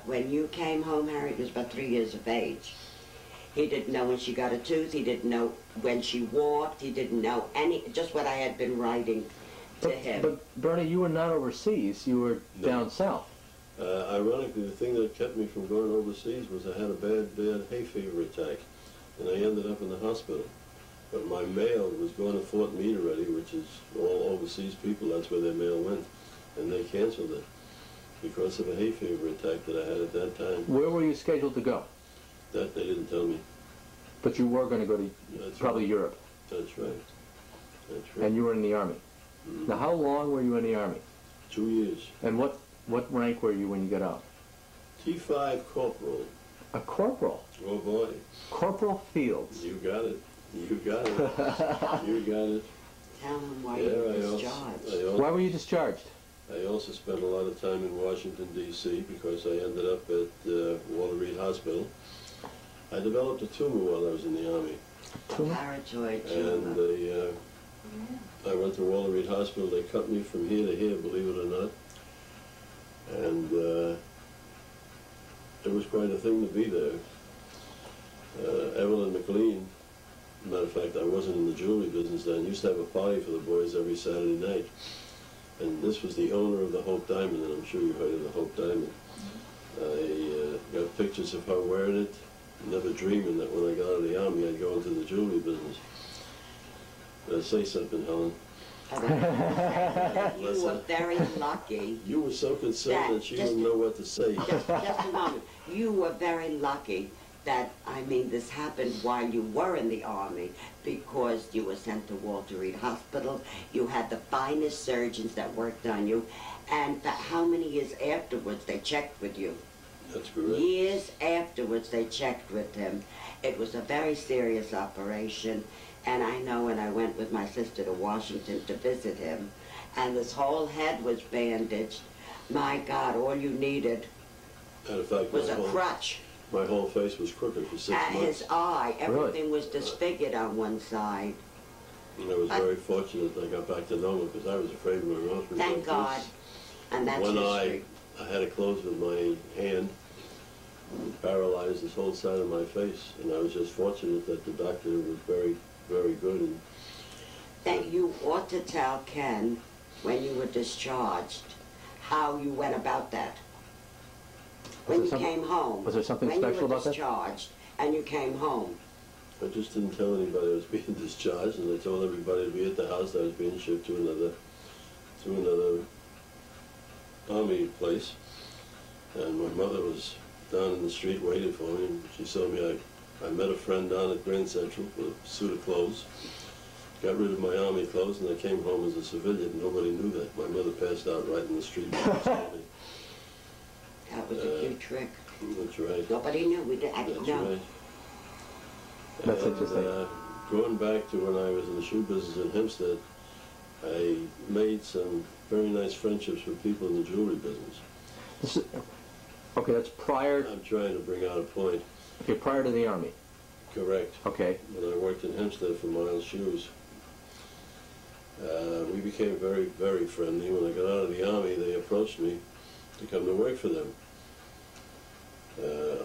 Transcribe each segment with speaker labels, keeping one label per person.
Speaker 1: But when you came home, Harriet was about 3 years of age. He didn't know when she got a tooth. He didn't know when she walked. He didn't know just what I had been writing to him.
Speaker 2: But Bernie, you were not overseas. You were down south.
Speaker 3: Ironically, the thing that kept me from going overseas was I had a bad hay fever attack, and I ended up in the hospital. But my mail was going to Fort Meade already, which is all overseas people. That's where their mail went, and they canceled it because of a hay fever attack that I had at that time.
Speaker 2: Where were you scheduled to go?
Speaker 3: That they didn't tell me.
Speaker 2: But you were going to go to probably Europe.
Speaker 3: That's right. That's right.
Speaker 2: And you were in the Army.
Speaker 3: Mm-hmm.
Speaker 2: Now, how long were you in the Army?
Speaker 3: 2 years.
Speaker 2: And what rank were you when you got out?
Speaker 3: T5 corporal.
Speaker 2: A corporal?
Speaker 3: Oh boy.
Speaker 2: Corporal Fields.
Speaker 3: You got it. You got it. You got it.
Speaker 1: Tell him why you were discharged.
Speaker 2: Why were you discharged?
Speaker 3: I also spent a lot of time in Washington, D.C. because I ended up at Walter Reed Hospital. I developed a tumor while I was in the Army.
Speaker 1: A paratoid tumor.
Speaker 3: And I went to Walter Reed Hospital. They cut me from here to here, believe it or not. And it was quite a thing to be there. Evelyn McLean, matter of fact, I wasn't in the jewelry business then, used to have a party for the boys every Saturday night. And this was the owner of the Hope Diamond, and I'm sure you've heard of the Hope Diamond. I got pictures of her wearing it, never dreaming that when I got out of the Army I'd go into the jewelry business. Say something, Helen.
Speaker 1: You were very lucky.
Speaker 3: You were so concerned that she didn't know what to say.
Speaker 1: Just a moment. You were very lucky that, I mean, this happened while you were in the Army, because you were sent to Walter Reed Hospital. You had the finest surgeons that worked on you, and for how many years afterwards they checked with you?
Speaker 3: That's correct.
Speaker 1: Years afterwards they checked with him. It was a very serious operation, and I know when I went with my sister to Washington to visit him, and his whole head was bandaged, my God, all you needed was a crutch.
Speaker 3: My whole face was crooked for 6 months.
Speaker 1: His eye, everything was disfigured on one side.
Speaker 3: And I was very fortunate that I got back to normal, because I was afraid of going off.
Speaker 1: Thank God. And that's
Speaker 3: one
Speaker 1: history.
Speaker 3: eye, I had to close with my hand, paralyzed this whole side of my face, and I was just fortunate that the doctor was very, very good. And
Speaker 1: that you ought to tell Ken, when you were discharged, how you went about that. When you came home.
Speaker 2: Was there something special about that?
Speaker 1: When you were discharged and you came home.
Speaker 3: I just didn't tell anybody I was being discharged, and I told everybody to be at the house. I was being shipped to another Army place, and my mother was down in the street waiting for me, and she saw me. I met a friend down at Grand Central with a suit of clothes, got rid of my Army clothes, and I came home as a civilian. Nobody knew that. My mother passed out right in the street.
Speaker 1: That was a cute trick.
Speaker 3: That's right.
Speaker 1: Nobody knew. I didn't know.
Speaker 3: Right.
Speaker 2: That's interesting.
Speaker 3: Going back to when I was in the shoe business in Hempstead, I made some very nice friendships with people in the jewelry business.
Speaker 2: Okay, that's prior.
Speaker 3: I'm trying to bring out a point.
Speaker 2: Okay, prior to the Army.
Speaker 3: Correct.
Speaker 2: Okay.
Speaker 3: When I worked in Hempstead for Miles Shoes, we became very, very friendly. When I got out of the Army, they approached me to come to work for them.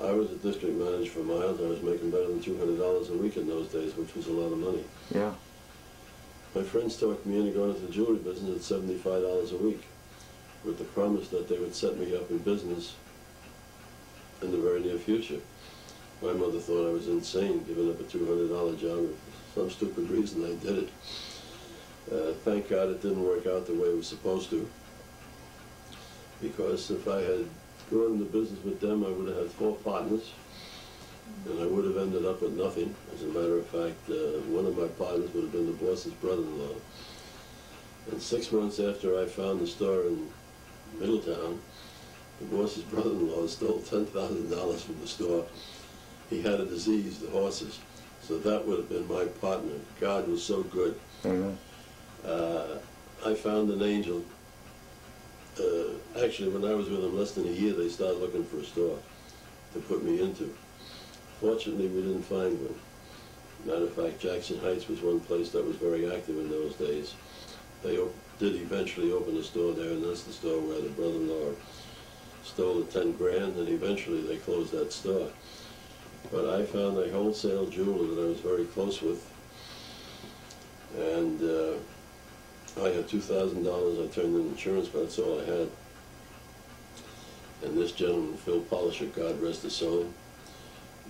Speaker 3: I was a district manager for Miles. I was making better than $200 a week in those days, which was a lot of money.
Speaker 2: Yeah.
Speaker 3: My friends talked me into going into the jewelry business at $75 a week, with the promise that they would set me up in business in the very near future. My mother thought I was insane, giving up a $200 job. For some stupid reason, I did it. Thank God it didn't work out the way it was supposed to, because if I had gone into business with them, I would have had 4 partners, and I would have ended up with nothing. As a matter of fact, one of my partners would have been the boss's brother-in-law. And 6 months after I found the store in Middletown, the boss's brother-in-law stole $10,000 from the store. He had a disease, the horses, so that would have been my partner. God was so good.
Speaker 2: Amen.
Speaker 3: I found an angel. Actually, when I was with them less than a year, they started looking for a store to put me into. Fortunately, we didn't find one. Matter of fact, Jackson Heights was one place that was very active in those days. They did eventually open a store there, and that's the store where the brother-in-law stole the 10 grand, and eventually they closed that store. But I found a wholesale jeweler that I was very close with, and I had $2,000. I turned in insurance, but that's all I had. And this gentleman, Phil Polisher, God rest his soul,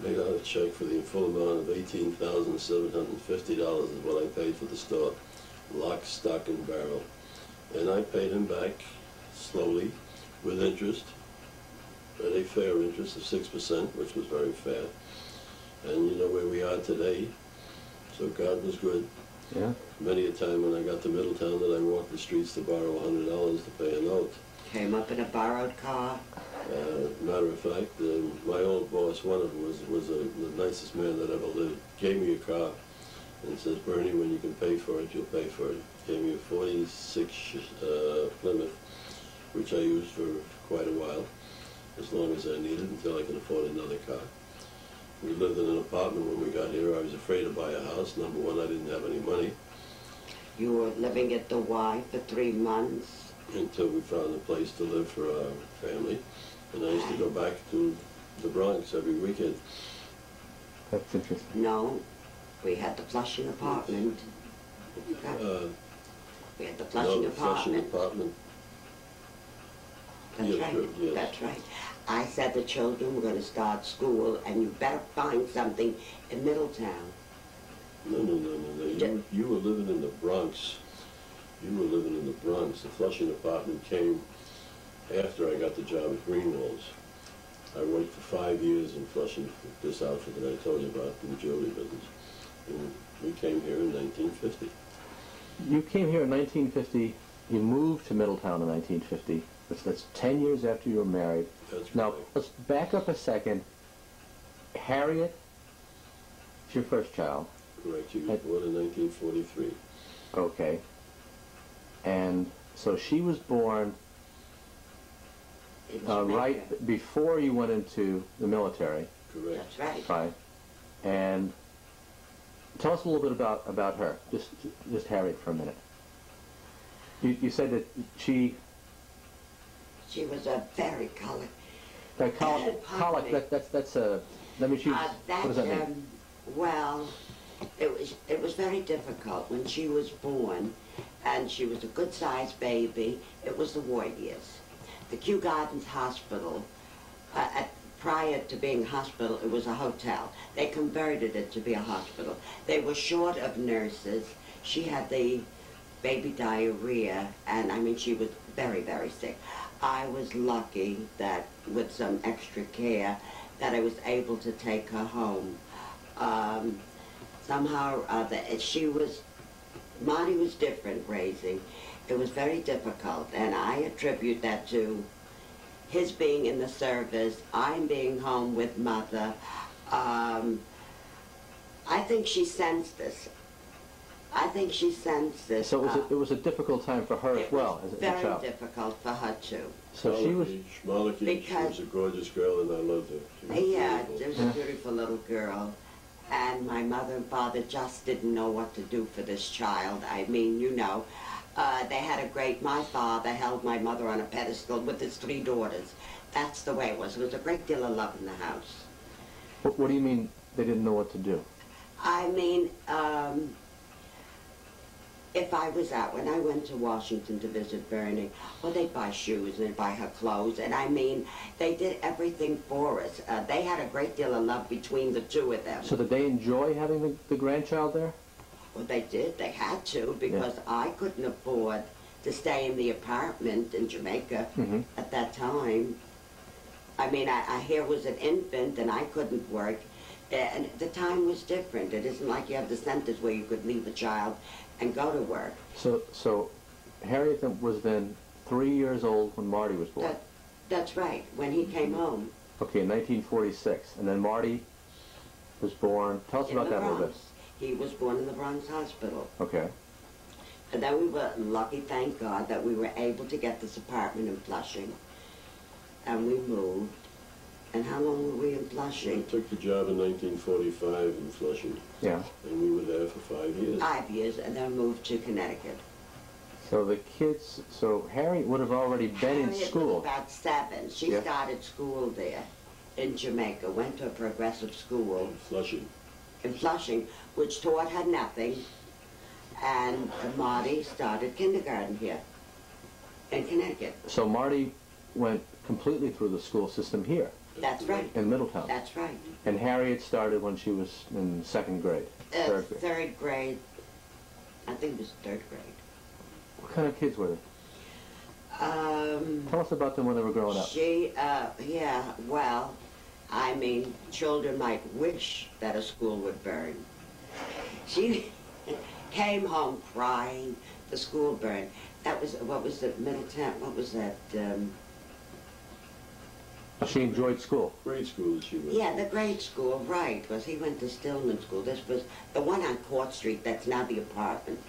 Speaker 3: made out a check for the full amount of $18,750 is what I paid for the store, lock, stock, and barrel. And I paid him back slowly with interest, at a fair interest of 6%, which was very fair. And you know where we are today, so God was good.
Speaker 2: Yeah.
Speaker 3: Many a time when I got to Middletown that I walked the streets to borrow $100 to pay a note.
Speaker 1: Came up in a borrowed car.
Speaker 3: Matter of fact, my old boss, one of them, was the nicest man that ever lived. Gave me a car and says, Bernie, when you can pay for it, you'll pay for it. Gave me a 46 Plymouth, which I used for quite a while, as long as I needed, until I could afford another car. We lived in an apartment when we got here. I was afraid to buy a house. Number one, I didn't have any money.
Speaker 1: You were living at the Y for 3 months.
Speaker 3: Until we found a place to live for our family. And I used to go back to the Bronx every weekend.
Speaker 2: That's interesting.
Speaker 1: No, we had the Flushing apartment. We had the Flushing
Speaker 3: no,
Speaker 1: apartment.
Speaker 3: Flushing apartment.
Speaker 1: That's
Speaker 3: Yes,
Speaker 1: right.
Speaker 3: sure, yes.
Speaker 1: That's right. I said the children were going to start school, and you better find something in Middletown.
Speaker 3: No. You were living in the Bronx. You were living in the Bronx. The Flushing apartment came after I got the job at Greenwalls. I worked for 5 years in Flushing, this outfit that I told you about, in the jewelry business. And we came here in 1950.
Speaker 2: You came here in 1950. You moved to Middletown in 1950. That's 10 years after you were married.
Speaker 3: That's
Speaker 2: Now,
Speaker 3: correct.
Speaker 2: let's back up a second. Harriet is your first child.
Speaker 3: Correct. She was born in 1943.
Speaker 2: Okay. And so she was born
Speaker 1: In Jamaica.
Speaker 2: right before you went into the military.
Speaker 3: Correct.
Speaker 1: That's right.
Speaker 2: Right. And tell us a little bit about her. Just Harriet for a minute. You said that she
Speaker 1: She was a very colored.
Speaker 2: colic. That's a. Let me choose.
Speaker 1: That,
Speaker 2: what does that mean?
Speaker 1: Well, it was very difficult when she was born, and she was a good-sized baby. It was the war years. The Kew Gardens Hospital, prior to being a hospital, it was a hotel. They converted it to be a hospital. They were short of nurses. She had the baby diarrhea, and I mean, she was very, very sick. I was lucky that with some extra care that I was able to take her home. Somehow or other, Marty was different raising. It was very difficult, and I attribute that to his being in the service, I'm being home with Mother. I think she sensed this.
Speaker 2: So it was a difficult time for her as well as a child.
Speaker 1: Very difficult for her too.
Speaker 2: So she was.
Speaker 3: Schmalke, she was a gorgeous girl, and I loved her. She was
Speaker 1: Yeah,
Speaker 3: beautiful.
Speaker 1: she was a beautiful little girl. And my mother and father just didn't know what to do for this child. I mean, you know, they had a great, my father held my mother on a pedestal with his 3 daughters. That's the way it was. There was a great deal of love in the house.
Speaker 2: What do you mean they didn't know what to do?
Speaker 1: I mean, if I was out, when I went to Washington to visit Bernie, well, they'd buy shoes and they'd buy her clothes. And I mean, they did everything for us. They had a great deal of love between the 2 of them.
Speaker 2: So did they enjoy having the grandchild there?
Speaker 1: Well, they did. They had to, because I couldn't afford to stay in the apartment in Jamaica at that time. I mean, I here was an infant and I couldn't work. And the time was different. It isn't like you have the centers where you could leave a child and go to work.
Speaker 2: So Harriet was then 3 years old when Marty was born.
Speaker 1: That's right, when he came home.
Speaker 2: Okay, in 1946. And then Marty was born. Tell us
Speaker 1: in
Speaker 2: about
Speaker 1: the
Speaker 2: that a little bit.
Speaker 1: Bronx. He was born in the Bronx Hospital.
Speaker 2: Okay.
Speaker 1: And then we were lucky, thank God, that we were able to get this apartment in Flushing. And we moved. And how long were we in
Speaker 3: I
Speaker 1: Flushing?
Speaker 3: took the job in 1945 in Flushing,
Speaker 2: Yeah.
Speaker 3: and we were there for 5 years.
Speaker 1: 5 years, and then moved to Connecticut.
Speaker 2: So the kids, so Harriet would have already been in
Speaker 1: Harriet
Speaker 2: school.
Speaker 1: was about 7. She
Speaker 2: Yeah.
Speaker 1: started school there in Jamaica, went to a progressive school
Speaker 3: Flushing.
Speaker 1: in Flushing, which taught her nothing. And Marty started kindergarten here in Connecticut.
Speaker 2: So Marty went completely through the school system here
Speaker 1: That's right.
Speaker 2: in Middletown.
Speaker 1: That's right.
Speaker 2: And Harriet started when she was in 2nd grade, 3rd grade.
Speaker 1: 3rd grade. I think it was 3rd grade.
Speaker 2: What kind of kids were they? Tell us about them when they were growing up.
Speaker 1: Yeah, well, I mean, children might wish that a school would burn. She came home crying, the school burned. That was, what was the Middletown, what was that?
Speaker 2: She enjoyed school.
Speaker 3: Grade school that she went.
Speaker 1: Yeah, the grade school, right, because he went to Stillman School. This was the one on Court Street, that's now the apartment.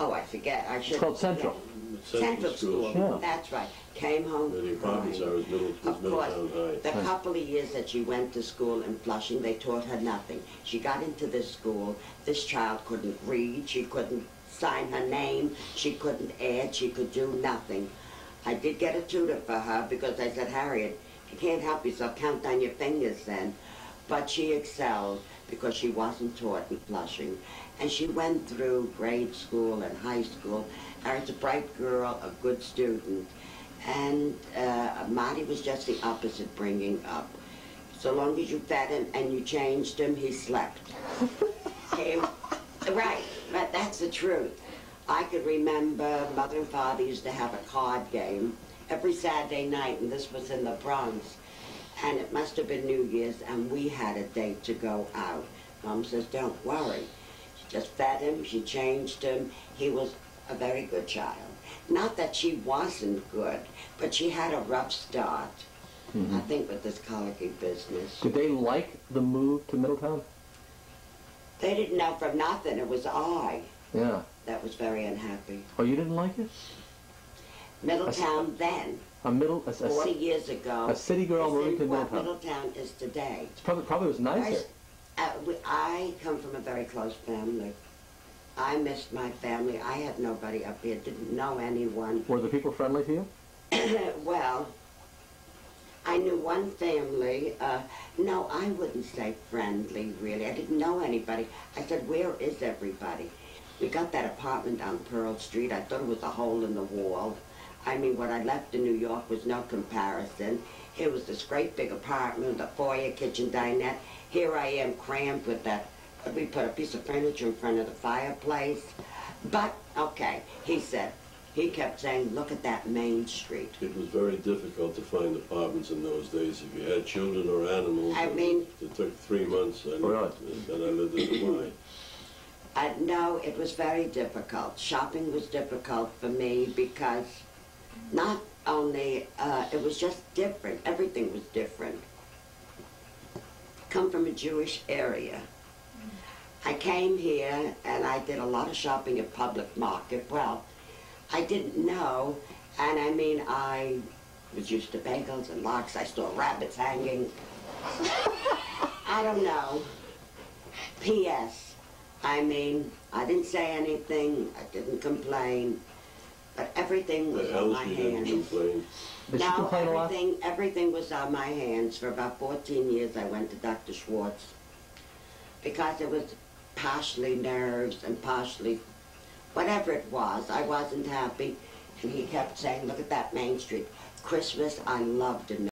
Speaker 1: Oh, I forget, I should...
Speaker 2: It's called Central.
Speaker 1: Yeah. Central School,
Speaker 2: Yeah.
Speaker 1: that's right. Came home
Speaker 3: Where the apartments
Speaker 1: crying.
Speaker 3: are is
Speaker 1: Of course,
Speaker 3: Middletown
Speaker 1: the
Speaker 3: High.
Speaker 1: couple of years that she went to school in Flushing, they taught her nothing. She got into this school, this child couldn't read, she couldn't sign her name, she couldn't add, she could do nothing. I did get a tutor for her because I said, Harriet, if you can't help yourself, count on your fingers then. But she excelled because she wasn't taught in Flushing. And she went through grade school and high school. Harriet's a bright girl, a good student. And Marty was just the opposite bringing up. So long as you fed him and you changed him, he slept. Right, but that's the truth. I could remember Mother and Father used to have a card game every Saturday night, and this was in the Bronx. And it must have been New Year's, and we had a date to go out. Mom says, don't worry. She just fed him, she changed him. He was a very good child. Not that she wasn't good, but she had a rough start, I think, with this colicky business.
Speaker 2: Did they like the move to Middletown?
Speaker 1: They didn't know from nothing. It was I
Speaker 2: Yeah.
Speaker 1: that was very unhappy.
Speaker 2: Oh, you didn't like it?
Speaker 1: Middletown then,
Speaker 2: A
Speaker 1: 40 years ago,
Speaker 2: a city girl moving to
Speaker 1: isn't what
Speaker 2: Middletown.
Speaker 1: Middletown is today.
Speaker 2: Probably was nicer.
Speaker 1: I come from a very close family. I missed my family. I had nobody up here, didn't know anyone.
Speaker 2: Were the people friendly to you?
Speaker 1: Well, I knew one family. No, I wouldn't say friendly, really. I didn't know anybody. I said, where is everybody? We got that apartment on Pearl Street. I thought it was a hole in the wall. I mean, what I left in New York was no comparison. It was this great big apartment, a foyer, kitchen, dinette. Here I am crammed with that. We put a piece of furniture in front of the fireplace. But, okay, he said, he kept saying, look at that Main Street.
Speaker 3: It was very difficult to find apartments in those days. If you had children or animals,
Speaker 1: I mean...
Speaker 3: it took 3 months.
Speaker 2: Really?
Speaker 3: Then I lived in Hawaii.
Speaker 1: No, it was very difficult. Shopping was difficult for me because not only, it was just different. Everything was different. Come from a Jewish area. I came here and I did a lot of shopping at Public Market. Well, I didn't know, and I mean, I was used to bagels and lox. I saw rabbits hanging. I don't know. P.S. I mean, I didn't say anything. I didn't complain. But everything was on my
Speaker 3: Alice, you didn't
Speaker 1: hands.
Speaker 3: complain.
Speaker 2: Did she complain a lot?
Speaker 1: Everything was on my hands. For about 14 years, I went to Dr. Schwartz because it was partially nerves and partially whatever it was. I wasn't happy, and he kept saying, look at that Main Street. Christmas, I loved in